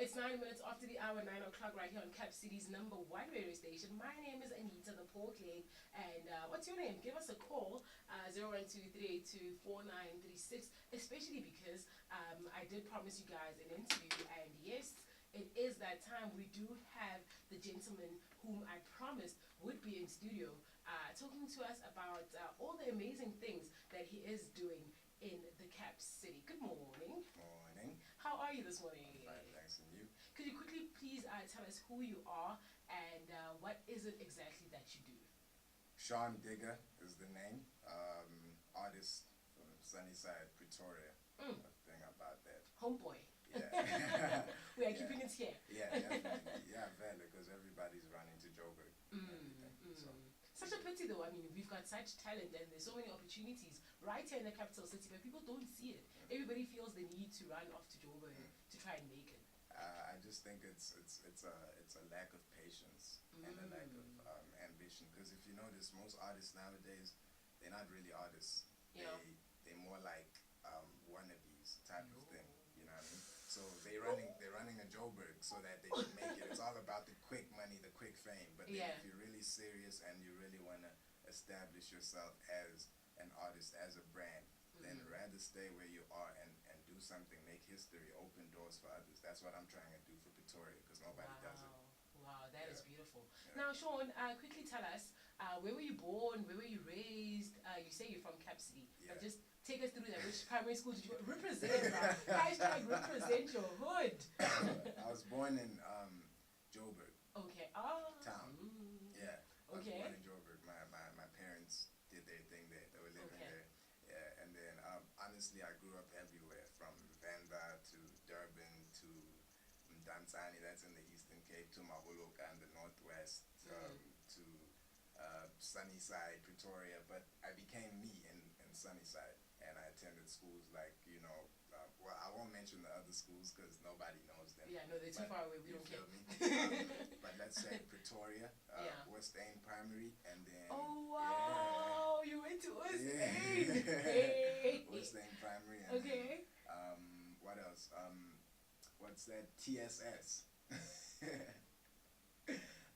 It's 9 minutes after the hour, 9 o'clock, right here on Cap City's #1 radio station. My name is Anita, the Pork Leg. And what's your name? Give us a call, 01238249936, especially because I did promise you guys an interview. And yes, it is that time. We do have the gentleman whom I promised would be in studio talking to us about all the amazing things that he is doing in the Cap City. Good morning. Morning. How are you this morning? Fine, thanks, and you? Could you quickly please tell us who you are and what is it exactly that you do? Tshwane Digga is the name. Artist from Sunnyside, Pretoria. A thing about that. Homeboy. Yeah. We are keeping it here. Yeah, definitely. Yeah, valid, because everybody's running to Joburg. So. Such a pity though. I mean, we've got such talent and there's so many opportunities right here in the capital city, but people don't see it. Everybody feels the need to run off to Joburg to try and make it. I just think it's a lack of patience and a lack of ambition. Because if you notice, most artists nowadays, they're not really artists. Yeah. They're more like wannabes type of thing. You know what I mean? So they're running a Joburg so that they can make it. It's all about the quick money, the quick fame. But then if you're really serious and you really want to establish yourself as an artist, as a brand, then rather stay where you are and do something, make history, open doors for others. That's what I'm trying to do for Pretoria, because nobody does it. Wow, that is beautiful. Yeah. Now, Tshwane, quickly tell us, where were you born? Where were you raised? You say you're from Cap City. Yeah. But just take us through that. Which primary school did you represent? Hashtag represent your hood. I was born in Joburg. Okay. Town. Yeah. I was Okay. born in Joburg. My parents did their thing there. They were living there. Yeah. And then, honestly, I grew up everywhere, from Venda to Durban to Tshwane, that's in the Eastern Cape, to Maholoka in the Northwest, to Sunnyside, Pretoria. But I became me in Sunnyside, and I attended schools like, well, I won't mention the other schools because nobody knows them. Yeah, no, they're too far away. We don't care. But let's say Pretoria, West End Primary, and then... Oh, wow! Yeah. You went to West End! Hey. West End Primary. And okay. Then, what else? What's that? TSS.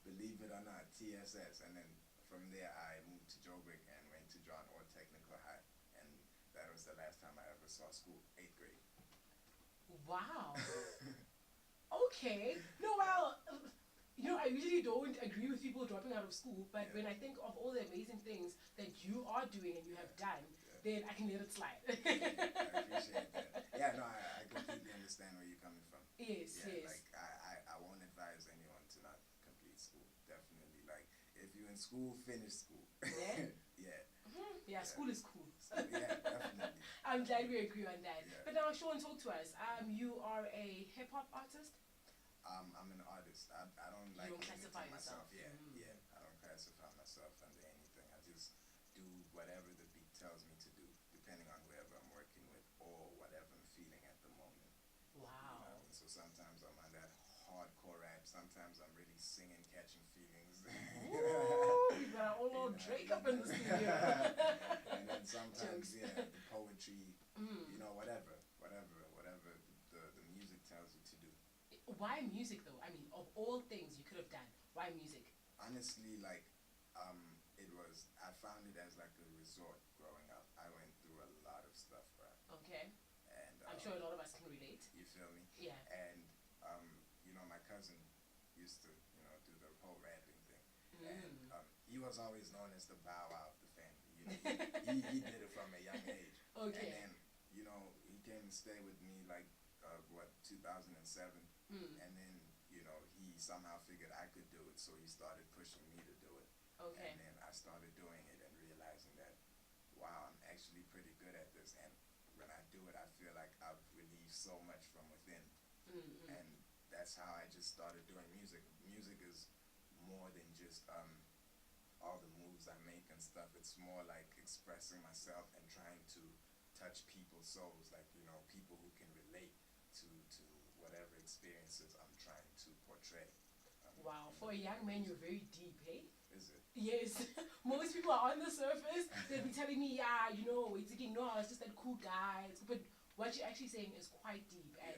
Believe it or not, TSS. And then from there I moved to Joburg and went to John Orr Technical High. And that was the last time I ever saw school, 8th grade. Wow. Okay. No, well, I usually don't agree with people dropping out of school, but when I think of all the amazing things that you are doing and you have done, then I can let it slide. I appreciate that. Yeah, no, I completely understand where you're coming from. Yes, yeah, yes. Like, I won't advise anyone to not complete school, definitely. Like, if you're in school, finish school. Yeah? Yeah. Yeah, school is cool. Yeah, definitely. I'm glad we agree on that. Yeah. But now, Tshwane, talk to us. You are a hip-hop artist? I'm an artist. I don't like you don't classify myself. Yeah, yeah. I don't classify myself under anything. I just do whatever the beat tells me to do, depending on whoever I'm working with or whatever I'm feeling at the moment. Wow. So sometimes I'm on that hardcore rap. Sometimes I'm really singing, catching feelings. Ooh, we got our own little Drake up in the studio. And then sometimes, the poetry, whatever the music tells you to do. Why music though? I mean, of all things you could have done, why music? Honestly, like, I found it as like a resort growing up. I went through a lot of stuff, bro. Okay. And I'm sure a lot of us can relate. You feel me? Yeah. And, my cousin used to, do the whole rapping thing. And he was always known as the bow wow of the family. He did it from a young age. Okay. And then, he came and stayed with me like, 2007. And then, he somehow figured I could do it, so he started pushing me to do it. Okay. And then I started doing it and realizing that, wow, I'm actually pretty good at this. And when I do it, I feel like I've relieved so much from within. And that's how I just started doing music. Music is more than just all the moves I make and stuff. It's more like expressing myself and trying to touch people's souls, like, people who can relate to whatever experiences I'm trying to portray. Wow, for a young man, you're very deep, hey? Is it? Yes. Most people are on the surface, they'll be telling me, it's thinking, no, I was just that cool guy. But what you're actually saying is quite deep. And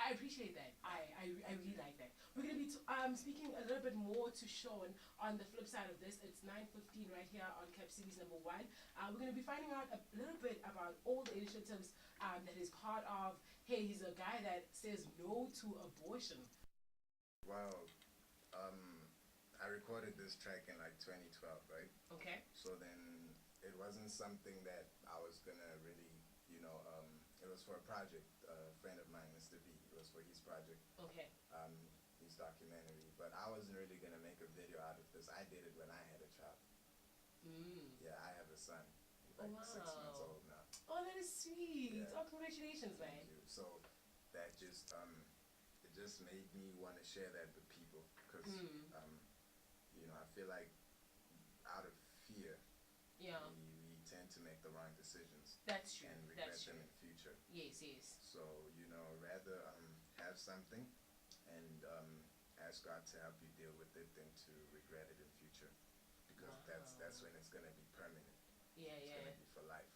I appreciate that. I really like that. We're gonna be speaking a little bit more to Sean on the flip side of this. It's 9:15 right here on Cap Cities number one. We're gonna be finding out a little bit about all the initiatives that he's part of. Hey, he's a guy that says no to abortion. Well, I recorded this track in like 2012, right? Okay. So then it wasn't something that I was gonna really, it was for a project. A friend of mine, Mr. B, it was for his project, Okay. um, his documentary. But I wasn't really gonna make a video out of this. I did it when I had a child. Yeah, I have a son. He's Oh like wow. 6 months old now. Oh, that is sweet. Yeah. Oh, congratulations, man. Thank you. So that just it just made me want to share that with people because I feel like out of fear Yeah. we tend to make the wrong decisions That's true. and regret That's them true. in the future. Yes, yes. So rather have something and ask God to help you deal with it than to regret it in future because that's when it's gonna be permanent. Yeah, It's yeah. gonna be for life.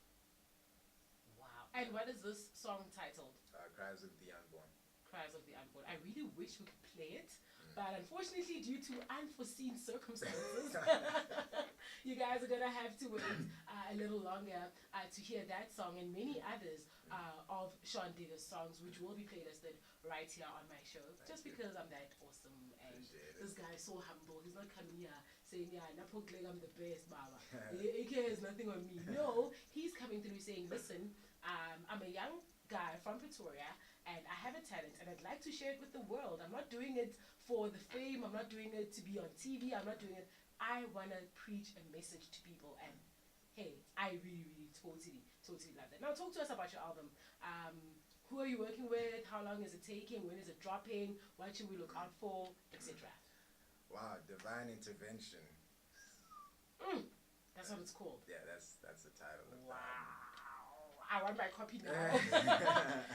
Wow. And what is this song titled? Cries of the Unborn. Cries of the Unborn. I really wish we could play it, but unfortunately, due to unforeseen circumstances, you guys are gonna have to wait a little longer to hear that song and many others of Sean Digga's songs, which will be playlisted right here on my show. Just because I'm that awesome and this guy is so humble. He's not coming here saying, "Yeah, I'm the best, Baba." AK has nothing on me. No, he's coming through saying, "Listen, I'm a young guy from Pretoria and I have a talent and I'd like to share it with the world. I'm not doing it for the fame. I'm not doing it to be on TV. I'm not doing it. I want to preach a message to people." And hey, I really totally love that. Now talk to us about your album. Who are you working with? How long is it taking? When is it dropping? What should we look out for? Etc. Wow, Divine Intervention. That's what it's called. Yeah, that's the title of the Wow. album. I want my copy now.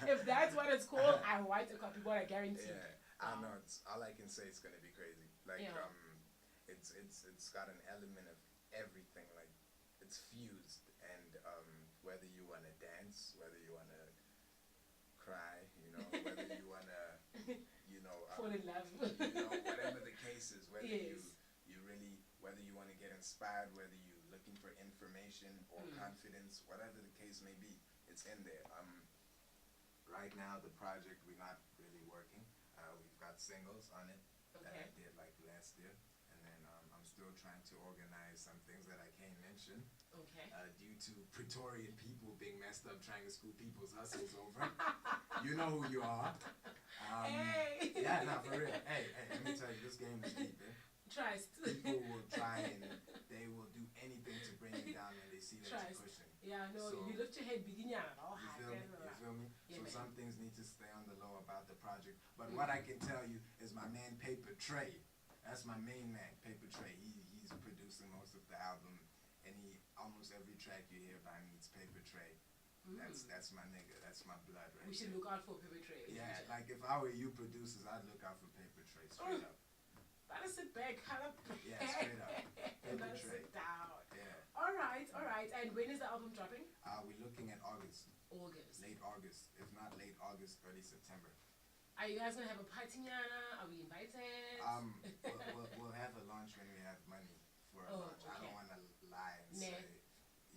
If that's what it's called, I want a copy, but I guarantee. Yeah, I know. All I can say is gonna be crazy. Like, it's got an element of everything. Like, it's fused, and whether you wanna dance, whether you wanna cry, whether you wanna, fall in love. whatever the case is, whether Yes. whether you wanna get inspired, whether you're looking for information or confidence, whatever the case may be, it's in there. Right now, the project, we're not really working. We've got singles on it that I did like last year, and then I'm still trying to organize some things that I can't mention. Okay. Due to Praetorian people being messed up trying to screw people's hustles over. You know who you are. Hey. Yeah, no, for real. Hey, let me tell you, this game is deep, eh? Trust. People will try and they will do anything to bring you down when they see that Trust. you're pushing. Yeah, no, So, you lift your head, begin ya. Oh, You feel me? You feel me? Yeah, So man. some things need to stay on the low about the project. But what I can tell you is my man Paper Trey. That's my main man, Paper Trey. He's producing most of the album. Almost every track you hear by me, it's Paper Trey. That's my nigga. That's my blood right We should there. look out for Paper Trey. Yeah, like if I were you producers, I'd look out for Paper Trey straight up. Better sit back, cut up. Yeah, straight up. Paper Better Trey. sit down. Yeah. All right. And when is the album dropping? We're looking at August. August. Late August. If not late August, early September. Are you guys gonna have a patiñana? Are we invited? We'll have a launch when we have money for a launch. I okay. don't want to lie and Nah. say,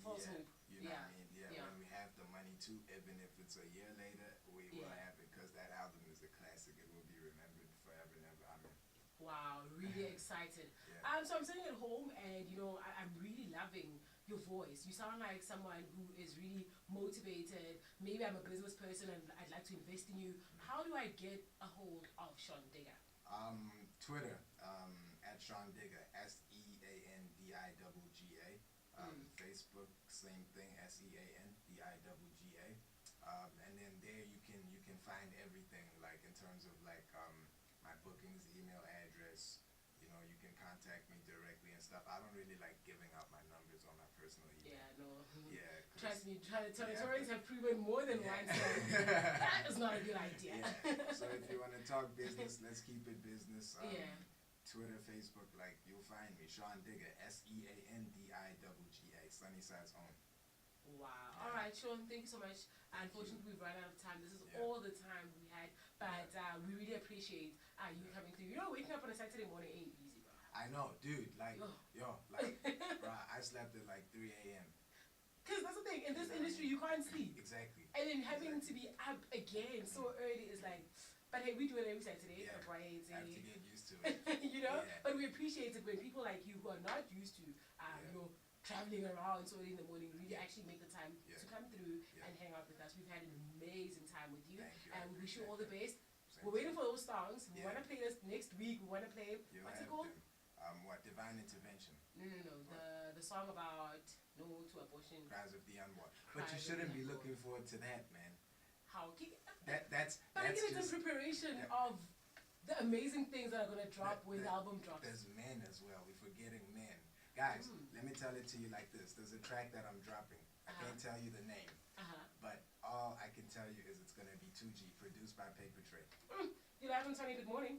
False yeah, hope. you know Yeah. what I mean? Yeah, Yeah. when we have the money too, even if it's a year later, we will have it because that album is a classic. It will be remembered forever and ever. I mean, Wow, really excited. Yeah. So I'm sitting at home and I'm really loving your voice. You sound like someone who is really motivated. Maybe I'm a business person and I'd like to invest in you. How do I get a hold of Sean Digga? Twitter, at Sean Digga, SEANDIGGA. Facebook, same thing, SEANDIGGA. And then there you can find everything, like in terms of like my bookings, email address. You can contact me directly and stuff. I don't really like giving out my numbers on my personal email. Yeah, no. Yeah. Trust me, Territorians have proven more than once that is not a good idea. Yeah. So if you want to talk business, let's keep it business. Twitter, Facebook, like you'll find me, Sean Digga, SEANDIGGA, Sunnyside's own. Wow. All right, Sean, thank you so much. Unfortunately, we've run out of time. This is all the time we had. But appreciate you coming through. You know, waking up on a Saturday morning ain't easy, bro. I know, dude. Like, Ugh. bro, I slept at like 3 a.m. Because that's the thing, in this industry, you can't sleep. Exactly. And then having to be up again so early is like, but hey, we do it every Saturday. Yeah. Right? I have to get used to it. You know? Yeah. But we appreciate it when people like you who are not used to, you know, traveling around so early in the morning really actually make the time to come through and hang out with us. We've had an amazing time with you. Thank you. And we wish you all the best. Same We're waiting for those songs. We Yeah. want to play this next week. We want to play, what's it called? What? Divine Intervention. No. The song about no to abortion. Cries of the Unborn. Cries But you of shouldn't the be Unborn. looking forward to that, man. How? That's But again, it's just in preparation of the amazing things that are going to drop when the album drops. There's men as well. We're forgetting men. Guys, let me tell it to you like this. There's a track that I'm dropping. I can't tell you the name. But all I can tell you is it's going to be 2G, produced by Paper Tray. You live on Tshwane Good Morning.